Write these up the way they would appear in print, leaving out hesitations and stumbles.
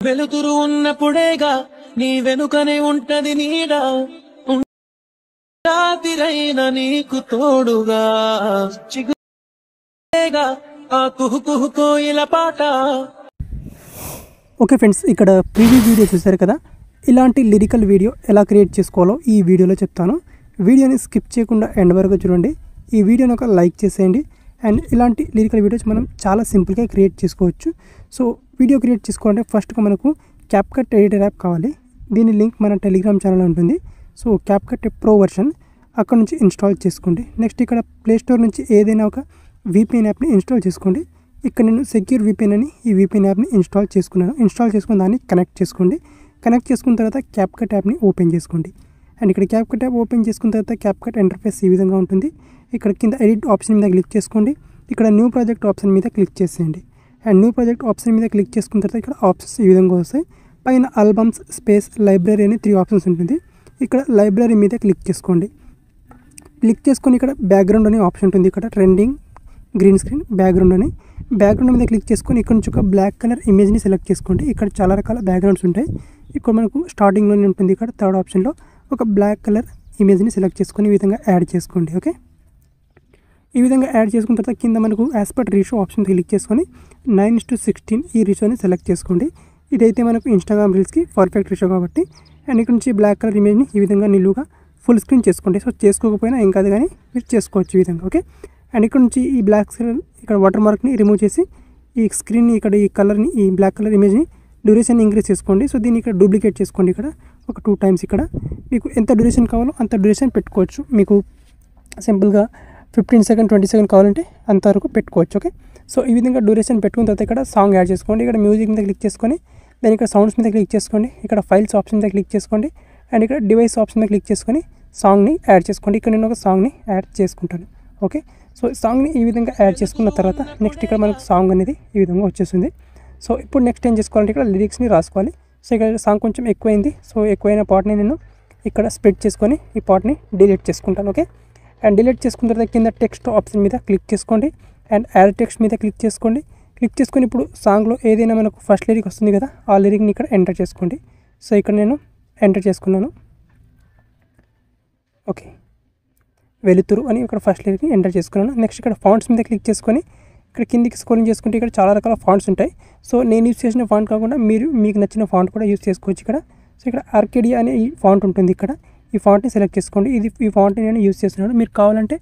వెలుతురు ఉన్నప్పుడేగా నీ వెనుకనే ఉంటది నీడ రాతిరైన నీకు తోడుగా చిగురేగా ఆ కుహు కుహు కోయిల పాట. ఓకే ఫ్రెండ్స్, ఇక్కడ ప్రీవ్యూ వీడియో చూసారు కదా. ఇలాంటి లిరికల్ వీడియో ఎలా క్రియేట్ చేసుకోవాలో ఈ వీడియోలో చెప్తాను. వీడియోని స్కిప్ చేయకుండా ఎండ్ వరకు చూడండి. ఈ వీడియోని ఒక లైక్ చేసేయండి. అండ్ ఇలాంటి లిరికల్ వీడియోస్ మనం చాలా సింపుల్గా క్రియేట్ చేసుకోవచ్చు. సో వీడియో క్రియేట్ చేసుకోవాలంటే ఫస్ట్గా మనకు క్యాప్కట్ ఎడిటర్ యాప్ కావాలి. దీని లింక్ మన టెలిగ్రామ్ ఛానల్లో ఉంటుంది. సో క్యాప్కట్ ప్రో వర్షన్ అక్కడ నుంచి ఇన్స్టాల్ చేసుకోండి. నెక్స్ట్ ఇక్కడ ప్లేస్టోర్ నుంచి ఏదైనా ఒక VPN యాప్ని ఇన్స్టాల్ చేసుకోండి. ఇక్కడ నేను సెక్యూర్ VPN అని ఈ VPN యాప్ని ఇన్స్టాల్ చేసుకున్నాను. ఇన్స్టాల్ చేసుకున్న దాన్ని కనెక్ట్ చేసుకోండి. కనెక్ట్ చేసుకున్న తర్వాత క్యాప్కట్ యాప్ని ఓపెన్ చేసుకోండి. అండ్ ఇక్కడ క్యాప్కట్ యాప్ ఓపెన్ చేసుకున్న తర్వాత క్యాప్కట్ ఇంటర్ఫేస్ ఈ విధంగా ఉంటుంది. ఇక్కడ కింద ఎడిట్ ఆప్షన్ మీద క్లిక్ చేసుకోండి. ఇక్కడ న్యూ ప్రాజెక్ట్ ఆప్షన్ మీద క్లిక్ చేసేయండి. అండ్ న్యూ ప్రాజెక్ట్ ఆప్షన్ మీద క్లిక్ చేసుకున్న తర్వాత ఇక్కడ ఆప్షన్స్ ఈ విధంగా వస్తాయి. పైన ఆల్బమ్స్ స్పేస్ లైబ్రరీ అని 3 ఆప్షన్స్ ఉంటుంది. ఇక్కడ లైబ్రరీ మీద క్లిక్ చేసుకోండి. క్లిక్ చేసుకొని ఇక్కడ బ్యాక్గ్రౌండ్ అనే ఆప్షన్ ఉంటుంది. ఇక్కడ ట్రెండింగ్ గ్రీన్ స్క్రీన్ బ్యాక్గ్రౌండ్ మీద క్లిక్ చేసుకొని ఇక్కడ నుంచి ఒక బ్లాక్ కలర్ ఇమేజ్ని సెలెక్ట్ చేసుకోండి. ఇక్కడ చాలా రకాల బ్యాక్గ్రౌండ్స్ ఉంటాయి. ఇక్కడ మనకు స్టార్టింగ్లోనే ఉంటుంది. ఇక్కడ థర్డ్ ఆప్షన్లో ఒక బ్లాక్ కలర్ ఇమేజ్ని సెలెక్ట్ చేసుకొని ఈ విధంగా యాడ్ చేసుకోండి. ఓకే, ఈ విధంగా యాడ్ చేసుకున్న తర్వాత కింద మనకు యాస్పెక్ట్ రేషియో ఆప్షన్ క్లిక్ చేసుకొని 9:16 ఈ రేషియోని సెలెక్ట్ చేసుకోండి. ఇదైతే మనకు ఇన్స్టాగ్రామ్ రీల్స్కి పర్ఫెక్ట్ రేషియో కాబట్టి. అండ్ ఇక్కడ నుంచి బ్లాక్ కలర్ ఇమేజ్ని ఈ విధంగా నిలువుగా ఫుల్ స్క్రీన్ చేసుకోండి. సో చేసుకోకపోయినా ఏం కాదు, కానీ మీరు చేసుకోవచ్చు ఈ విధంగా. ఓకే, అండ్ ఇక్కడ నుంచి ఈ బ్లాక్ కలర్ ఇక్కడ వాటర్ మార్క్ని రిమూవ్ చేసి ఈ స్క్రీన్ని ఇక్కడ ఈ కలర్ని ఈ బ్లాక్ కలర్ ఇమేజ్ని డ్యూరేషన్ ఇంక్రీజ్ చేసుకోండి. సో దీన్ని ఇక్కడ డూప్లికేట్ చేసుకోండి. ఇక్కడ ఒక 2 టైమ్స్ ఇక్కడ మీకు ఎంత డ్యూరేషన్ కావాలో అంత డ్యూరేషన్ పెట్టుకోవచ్చు. మీకు సింపుల్గా 15 సెకండ్ 20 సెకండ్ కావాలంటే అంతవరకు పెట్టుకోవచ్చు. ఓకే, సో ఈ విధంగా డ్యూరేషన్ పెట్టుకున్న తర్వాత ఇక్కడ సాంగ్ యాడ్ చేసుకోండి. ఇక్కడ మ్యూజిక్ మీద క్లిక్ చేసుకొని దాని ఇక్కడ సౌండ్స్ మీద క్లిక్ చేసుకోండి. ఇక్కడ ఫైల్స్ ఆప్షన్ మీద క్లిక్ చేసుకోండి. అండ్ ఇక్కడ డివైస్ ఆప్షన్ మీద క్లిక్ చేసుకొని సాంగ్ని యాడ్ చేసుకోండి. ఇక్కడ నేను ఒక సాంగ్ని యాడ్ చేసుకుంటాను. ఓకే, సో సాంగ్ని ఈ విధంగా యాడ్ చేసుకున్న తర్వాత నెక్స్ట్ ఇక్కడ మనకు సాంగ్ అనేది ఈ విధంగా వచ్చేస్తుంది. సో ఇప్పుడు నెక్స్ట్ ఏం చేసుకోవాలంటే ఇక్కడ లిరిక్స్ని రాసుకోవాలి. సో ఇక్కడ సాంగ్ కొంచెం ఎక్కువైంది. సో ఎక్కువైన పార్ట్ని నేను ఇక్కడ స్ప్లిట్ చేసుకొని ఈ పార్ట్ని డిలీట్ చేసుకుంటాను. ఓకే, అండ్ డిలీట్ చేసుకున్న తర్వాత కింద టెక్స్ట్ ఆప్షన్ మీద క్లిక్ చేసుకోండి. అండ్ యాడ్ టెక్స్ట్ మీద క్లిక్ చేసుకోండి. క్లిక్ చేసుకొని ఇప్పుడు సాంగ్లో ఏదైనా మనకు ఫస్ట్ లిరిక్ వస్తుంది కదా, ఆ లిరిక్ని ఇక్కడ ఎంటర్ చేసుకోండి. సో ఇక్కడ నేను ఎంటర్ చేసుకున్నాను. ఓకే, వెలుతురు అని ఇక్కడ ఫస్ట్ లిరిక్ని ఎంటర్ చేసుకున్నాను. నెక్స్ట్ ఇక్కడ ఫాంట్స్ మీద క్లిక్ చేసుకొని ఇక్కడ కిందికి స్క్రోలింగ్ చేసుకుంటే ఇక్కడ చాలా రకాల ఫాంట్స్ ఉంటాయి. సో నేను యూస్ చేసిన ఫాంట్ కాకుండా మీరు మీకు నచ్చిన ఫాంట్ కూడా యూస్ చేసుకోవచ్చు ఇక్కడ. సో ఇక్కడ ఆర్కేడియా అనే ఈ ఫాంట్ ఉంటుంది. ఇక్కడ ఈ ఫాంట్ని సెలెక్ట్ చేసుకోండి. ఈ ఫాంట్ని నేను యూస్ చేస్తున్నాను. మీరు కావాలంటే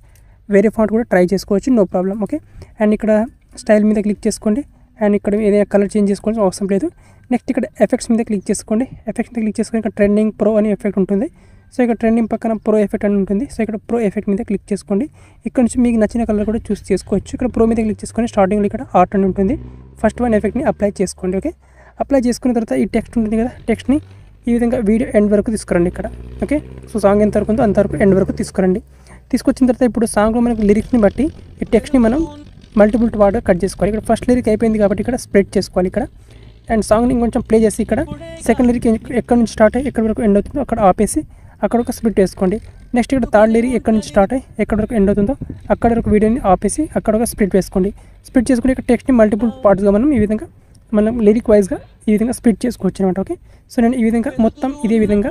వేరే ఫాంట్ కూడా ట్రై చేసుకోవచ్చు, నో ప్రాబ్లం. ఓకే, అండ్ ఇక్కడ స్టైల్ మీద క్లిక్ చేసుకోండి. అండ్ ఇక్కడ ఏదైనా కలర్ చేంజ్ చేసుకోవాల్సిన అవసరం లేదు. నెక్స్ట్ ఇక్కడ ఎఫెక్ట్స్ మీద క్లిక్ చేసుకోండి. ఎఫెక్ట్స్ మీద క్లిక్ చేసుకొని ఇక్కడ ట్రెండింగ్ ప్రో అనే ఎఫెక్ట్ ఉంటుంది. సో ఇక్కడ ట్రెండింగ్ పక్కన ప్రో ఎఫెక్ట్ అని ఉంటుంది. సో ఇక్కడ ప్రో ఎఫెక్ట్ మీద క్లిక్ చేసుకోండి. ఇక్కడ నుంచి మీకు నచ్చిన కలర్ కూడా చూస్ చేసుకోవచ్చు. ఇక్కడ ప్రో మీద క్లిక్ చేసుకొని స్టార్టింగ్లో ఇక్కడ ఆర్ట్ అని ఉంటుంది. ఫస్ట్ వన్ ఎఫెక్ట్ని అప్లై చేసుకోండి. ఓకే, అప్లై చేసుకున్న తర్వాత ఈ టెక్స్ట్ ఉంటుంది కదా, టెక్స్ట్ని ఈ విధంగా వీడియో ఎండ్ వరకు తీసుకురండి ఇక్కడ. ఓకే, సో సాంగ్ ఎంత వరకు ఉందో అంతవరకు ఎండ్ వరకు తీసుకురండి. తీసుకొచ్చిన తర్వాత ఇప్పుడు సాంగ్లో మనకి లిరిక్స్ని బట్టి ఈ టెక్స్ట్ని మనం మల్టిపుల్ పార్ట్గా కట్ చేసుకోవాలి. ఇక్కడ ఫస్ట్ లిరిక్ అయిపోయింది కాబట్టి ఇక్కడ స్ప్రెడ్ చేసుకోవాలి ఇక్కడ. అండ్ సాంగ్ని ఇంకొంచెం ప్లే చేసి ఇక్కడ సెకండ్ లిరిక్ ఎక్కడ నుంచి స్టార్ట్ అయ్యి ఎక్కడి వరకు ఎండ్ అవుతుందో అక్కడ ఆపేసి అక్కడ ఒక స్ప్లిట్ వేసుకోండి. నెక్స్ట్ ఇక్కడ థర్డ్ లిరిక్ ఎక్కడి నుంచి స్టార్ట్ అయ్యి ఎక్కడి వరకు ఎండ్ అవుతుందో అక్కడ వరకు వీడియోని ఆపేసి అక్కడ ఒక స్ప్లిట్ వేసుకోండి. స్ప్లిట్ చేసుకుని ఇక్కడ టెక్స్ట్ని మల్టిపుల్ పార్ట్స్గా మనం ఈ విధంగా మనం లిరిక్ వైజ్గా ఈ విధంగా స్ప్లిట్ చేసుకోవచ్చు అనమాట. ఓకే, సో నేను ఈ విధంగా మొత్తం ఇదే విధంగా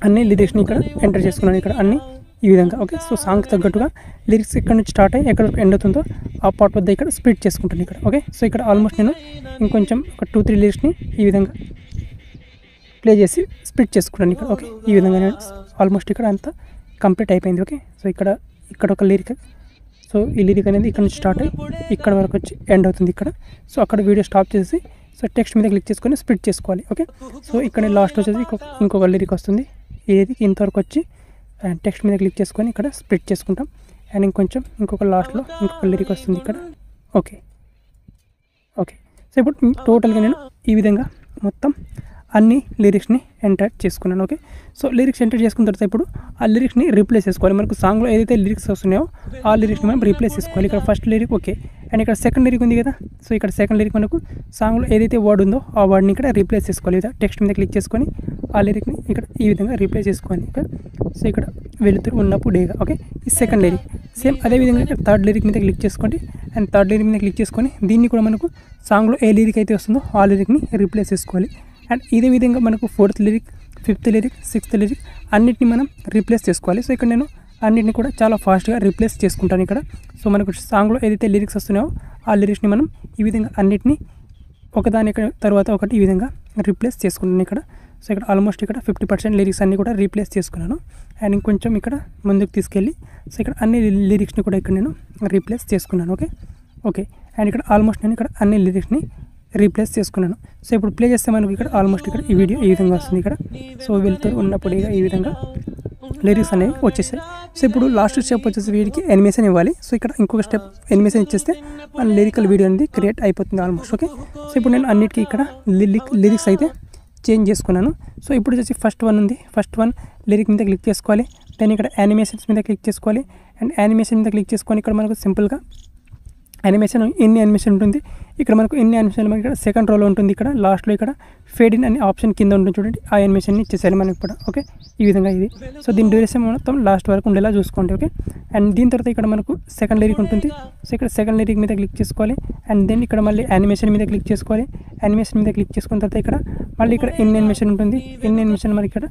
అన్ని లిరిక్స్ని ఇక్కడ ఎంటర్ చేసుకున్నాను. ఇక్కడ అన్ని ఈ విధంగా. ఓకే, సో సాంగ్ తగ్గట్టుగా లిరిక్స్ ఎక్కడ నుంచి స్టార్ట్ అయ్యి ఎక్కడ వరకు ఎండ్ అవుతుందో ఆ పార్ట్ వద్ద ఇక్కడ స్ప్లిట్ చేసుకుంటాను ఇక్కడ. ఓకే, సో ఇక్కడ ఆల్మోస్ట్ నేను ఇంకొంచెం ఒక 2-3 లిరిక్స్ని ఈ విధంగా ప్లే చేసి స్ప్లిట్ చేసుకున్నాను ఇక్కడ. ఓకే, ఈ విధంగా నేను ఆల్మోస్ట్ ఇక్కడ అంతా కంప్లీట్ అయిపోయింది. ఓకే, సో ఇక్కడ ఒక లిరిక్. సో ఈ లిరిక్ అనేది ఇక్కడ నుంచి స్టార్ట్ అయ్యి ఇక్కడ వరకు వచ్చి ఎండ్ అవుతుంది ఇక్కడ. సో అక్కడ వీడియో స్టాప్ చేసి సో టెక్స్ట్ మీద క్లిక్ చేసుకొని స్ప్లిట్ చేసుకోవాలి. ఓకే, సో ఇక్కడ లాస్ట్ వచ్చేసి ఇంకొక లిరిక్ వస్తుంది. ఇది ఇంతవరకు వచ్చి అండ్ టెక్స్ట్ మీద క్లిక్ చేసుకొని ఇక్కడ స్ప్లిట్ చేసుకుంటాం. అండ్ ఇంకొక లాస్ట్లో ఇంకొక లిరిక్ వస్తుంది ఇక్కడ. ఓకే, సో ఇప్పుడు టోటల్గా నేను ఈ విధంగా మొత్తం అన్ని లిరిక్స్ని ఎంటర్ చేసుకున్నాను. ఓకే, సో లిరిక్స్ ఎంటర్ చేసుకున్న తర్వాత ఇప్పుడు ఆ లిరిక్స్ని రీప్లేస్ చేసుకోవాలి. మనకు సాంగ్లో ఏదైతే లిరిక్స్ వస్తున్నాయో ఆ లిరిక్స్ని మనం రీప్లేస్ చేసుకోవాలి. ఇక్కడ ఫస్ట్ లిరిక్ ఓకే, అండ్ ఇక్కడ సెకండ్ లిరిక్ ఉంది కదా, సో ఇక్కడ సెకండ్ లిరిక్ మనకు సాంగ్లో ఏదైతే వర్డ్ ఉందో ఆ వర్డ్ని ఇక్కడ రీప్లేస్ చేసుకోవాలి. లేదా టెక్స్ట్ మీద క్లిక్ చేసుకొని ఆ లిరిక్ని ఇక్కడ ఈ విధంగా రీప్లేస్ చేసుకోవాలి. ఓకే, సో ఇక్కడ వెలుతురు ఉన్నప్పుడేగా. ఓకే, ఈ సెకండ్ లిరిక్ సేమ్ అదేవిధంగా ఇక్కడ థర్డ్ లిరిక్ మీద క్లిక్ చేసుకోండి. అండ్ థర్డ్ లిరిక్ మీద క్లిక్ చేసుకొని దీన్ని కూడా మనకు సాంగ్లో ఏ లిరిక్ అయితే వస్తుందో ఆ లిరిక్ని రీప్లేస్ చేసుకోవాలి. అండ్ ఇదే విధంగా మనకు fourth lyric, fifth lyric, sixth lyric అన్నిటిని మనం రీప్లేస్ చేసుకోవాలి. సో ఇక్కడ నేను అన్నిటిని కూడా చాలా ఫాస్ట్గా రీప్లేస్ చేసుకుంటాను ఇక్కడ. సో మనకు సాంగ్లో ఏదైతే లిరిక్స్ వస్తున్నాయో ఆ లిరిక్స్ని మనం ఈ విధంగా అన్నిటిని ఒకదాని తర్వాత ఒకటి ఈ విధంగా రీప్లేస్ చేసుకుంటాను ఇక్కడ. సో ఇక్కడ ఆల్మోస్ట్ ఇక్కడ 50% లిరిక్స్ అన్నీ కూడా రీప్లేస్ చేసుకున్నాను. అండ్ ఇంకొంచెం ఇక్కడ ముందుకు తీసుకెళ్ళి సో ఇక్కడ అన్ని లిరిక్స్ని కూడా ఇక్కడ నేను రీప్లేస్ చేసుకున్నాను. ఓకే ఓకే, అండ్ ఇక్కడ ఆల్మోస్ట్ నేను ఇక్కడ అన్ని లిరిక్స్ని రీప్లేస్ చేసుకున్నాను. సో ఇప్పుడు ప్లే చేస్తే మనకు ఇక్కడ ఆల్మోస్ట్ ఇక్కడ ఈ వీడియో ఈ విధంగా వస్తుంది ఇక్కడ. సో వెళ్తూ ఉన్నప్పుడు ఈ విధంగా లిరిక్స్ అనేవి వచ్చేసాయి. సో ఇప్పుడు లాస్ట్ స్టెప్ వచ్చేసి వీడికి యానిమేషన్ ఇవ్వాలి. సో ఇక్కడ ఇంకొక స్టెప్ యానిమేషన్ ఇచ్చేస్తే మన లిరికల్ వీడియో అనేది క్రియేట్ అయిపోతుంది ఆల్మోస్ట్. ఓకే, సో ఇప్పుడు నేను అన్నిటికీ ఇక్కడ లిరిక్స్ అయితే చేంజ్ చేసుకున్నాను. సో ఇప్పుడు వచ్చేసి ఫస్ట్ వన్ ఉంది, ఫస్ట్ వన్ లిరిక్ మీద క్లిక్ చేసుకోవాలి. దెన్ ఇక్కడ యానిమేషన్స్ మీద క్లిక్ చేసుకోవాలి. అండ్ యానిమేషన్ మీద క్లిక్ చేసుకొని ఇక్కడ మనకు సింపుల్గా యానిమేషన్ ఇన్ యానిమేషన్ ఉంటుంది. ఇక్కడ మనకు ఇన్ యానిమేషన్ మనకి ఇక్కడ సెకండ్ రోలో ఉంటుంది. ఇక్కడ లాస్ట్లో ఇక్కడ ఫేడ్ ఇన్ అనే ఆప్షన్ కింద ఉంటుంది చూడండి, ఆ యానిమేషన్ని ఇచ్చేసాలి మనకి ఇప్పుడు. ఓకే, ఈ విధంగా ఇది. సో దీని డ్యూరేషన్ మొత్తం లాస్ట్ వరకు ఉండేలా చూసుకోండి. ఓకే, అండ్ దీని తర్వాత ఇక్కడ మనకు సెకండ్ లిరిక్ ఉంటుంది. సో ఇక్కడ సెకండ్ లిరిక్ మీద క్లిక్ చేసుకోవాలి. అండ్ దెన్ ఇక్కడ మళ్ళీ యానిమేషన్ మీద క్లిక్ చేసుకోవాలి. యానిమేషన్ మీద క్లిక్ చేసుకున్న తర్వాత ఇక్కడ మళ్ళీ ఇక్కడ ఇన్ యానిమేషన్ ఉంటుంది. ఇన్ యానిమేషన్ మనకి ఇక్కడ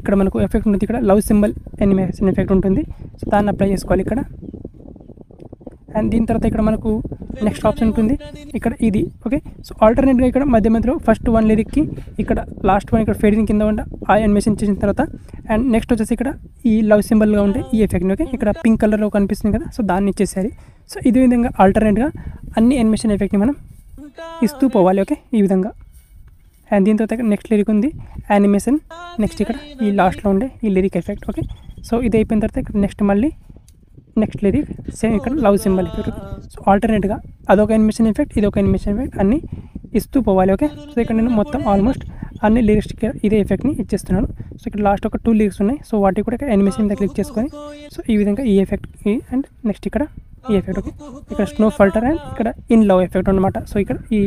ఇక్కడ మనకు ఎఫెక్ట్ ఉంటుంది. ఇక్కడ లవ్ సింబల్ యానిమేషన్ ఎఫెక్ట్ ఉంటుంది. సో దాన్ని అప్లై చేసుకోవాలి ఇక్కడ. అండ్ దీని తర్వాత ఇక్కడ మనకు నెక్స్ట్ ఆప్షన్ ఉంటుంది ఇక్కడ ఇది. ఓకే, సో ఆల్టర్నేట్గా ఇక్కడ మధ్యలో ఫస్ట్ వన్ లిరిక్కి ఇక్కడ లాస్ట్ వన్ ఇక్కడ ఫేడింగ్ కింద ఉండే ఆ యానిమేషన్ చేసిన తర్వాత అండ్ నెక్స్ట్ వచ్చేసి ఇక్కడ ఈ లవ్ సింబల్గా ఉండే ఈ ఎఫెక్ట్ని ఓకే ఇక్కడ పింక్ కలర్లో కనిపిస్తుంది కదా, సో దాన్ని ఇచ్చేసారి. సో ఇదే విధంగా ఆల్టర్నేట్గా అన్ని యానిమేషన్ ఎఫెక్ట్ని మనం ఇస్తూ పోవాలి. ఓకే, ఈ విధంగా. అండ్ దీని తర్వాత నెక్స్ట్ లిరిక్ ఉంది యానిమేషన్, నెక్స్ట్ ఇక్కడ ఈ లాస్ట్లో ఉండే ఈ లిరిక్ ఎఫెక్ట్. ఓకే, సో ఇది అయిపోయిన తర్వాత ఇక్కడ నెక్స్ట్ మళ్ళీ నెక్స్ట్ లిరిక్ సేమ్ ఇక్కడ లవ్ సింబల్ ఎఫెక్ట్. సో ఆల్టర్నేట్గా అదొక యానిమేషన్ ఎఫెక్ట్, ఇదొక యానిమేషన్ ఎఫెక్ట్ అన్నీ ఇస్తూ పోవాలి. ఓకే, సో ఇక్కడ నేను మొత్తం ఆల్మోస్ట్ అన్ని లిరిక్స్కి ఇదే ఎఫెక్ట్ని ఇచ్చేస్తున్నాను. సో ఇక్కడ లాస్ట్ ఒక 2 లిరిక్స్ ఉన్నాయి. సో వాటికి కూడా ఇక్కడ యానిమేషన్ మీద క్లిక్ చేసుకొని సో ఈ విధంగా ఈ ఎఫెక్ట్ అండ్ నెక్స్ట్ ఇక్కడ ఈ ఎఫెక్ట్. ఓకే, ఇక్కడ స్నో ఫల్టర్ అండ్ ఇక్కడ ఇన్ లవ్ ఎఫెక్ట్ అనమాట. సో ఇక్కడ ఈ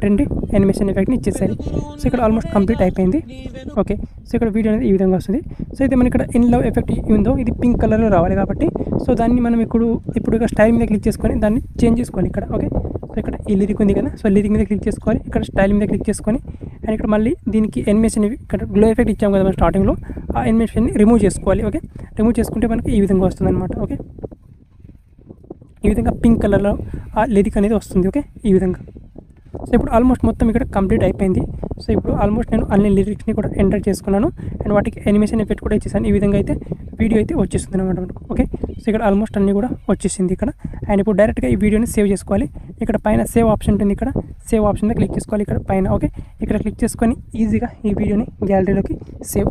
2 యానిమేషన్ ఎఫెక్ట్ని ఇచ్చేసారి. సో ఇక్కడ ఆల్మోస్ట్ కంప్లీట్ అయిపోయింది. ఓకే, సో ఇక్కడ వీడియో అనేది ఈ విధంగా వస్తుంది. సో అయితే మనం ఇక్కడ ఇన్ లవ్ ఎఫెక్ట్ ఉందో ఇది పింక్ కలర్లో రావాలి కాబట్టి సో దాన్ని మనం ఇప్పుడు ఇక్కడ స్టైల్ మీద క్లిక్ చేసుకొని దాన్ని చేంజ్ చేసుకోవాలి ఇక్కడ. ఓకే, సో ఇక్కడ ఈ లిరిక్ ఉంది కదా, సో లిరిక్ మీద క్లిక్ చేసుకోవాలి. ఇక్కడ స్టైల్ మీద క్లిక్ చేసుకొని అండ్ ఇక్కడ మళ్ళీ దీనికి యానిమేషన్ ఇక్కడ గ్లో ఎఫెక్ట్ ఇచ్చాము కదా మనం స్టార్టింగ్లో, ఆ యానిమేషన్ని రిమూవ్ చేసుకోవాలి. ఓకే, రిమూవ్ చేసుకుంటే మనకి ఈ విధంగా వస్తుంది అనమాట. ఓకే, ఈ విధంగా పింక్ కలర్లో ఆ లిరిక్ అనేది వస్తుంది. ఓకే, ఈ విధంగా. సో ఇప్పుడు ఆల్మోస్ట్ మొత్తం ఇక్కడ కంప్లీట్ అయిపోయింది. సో ఇప్పుడు ఆల్మోస్ట్ నేను అన్ని లిరిక్స్ని కూడా ఎంటర్ చేసుకున్నాను అండ్ వాటికి యానిమేషన్ ఎఫెక్ట్ కూడా ఇచ్చేసాను. ఈ విధంగా అయితే వీడియో అయితే వచ్చేస్తుంది అనమాట మనకు. ఓకే, సో ఇక్కడ ఆల్మోస్ట్ అన్నీ కూడా వచ్చేసింది ఇక్కడ. అండ్ ఇప్పుడు డైరెక్ట్గా ఈ వీడియోని సేవ్ చేసుకోవాలి. ఇక్కడ పైన సేవ్ ఆప్షన్ ఉంటుంది, ఇక్కడ సేవ్ ఆప్షన్ మీద క్లిక్ చేసుకోవాలి ఇక్కడ పైన. ఓకే, ఇక్కడ క్లిక్ చేసుకొని ఈజీగా ఈ వీడియోని గ్యాలరీలోకి సేవ్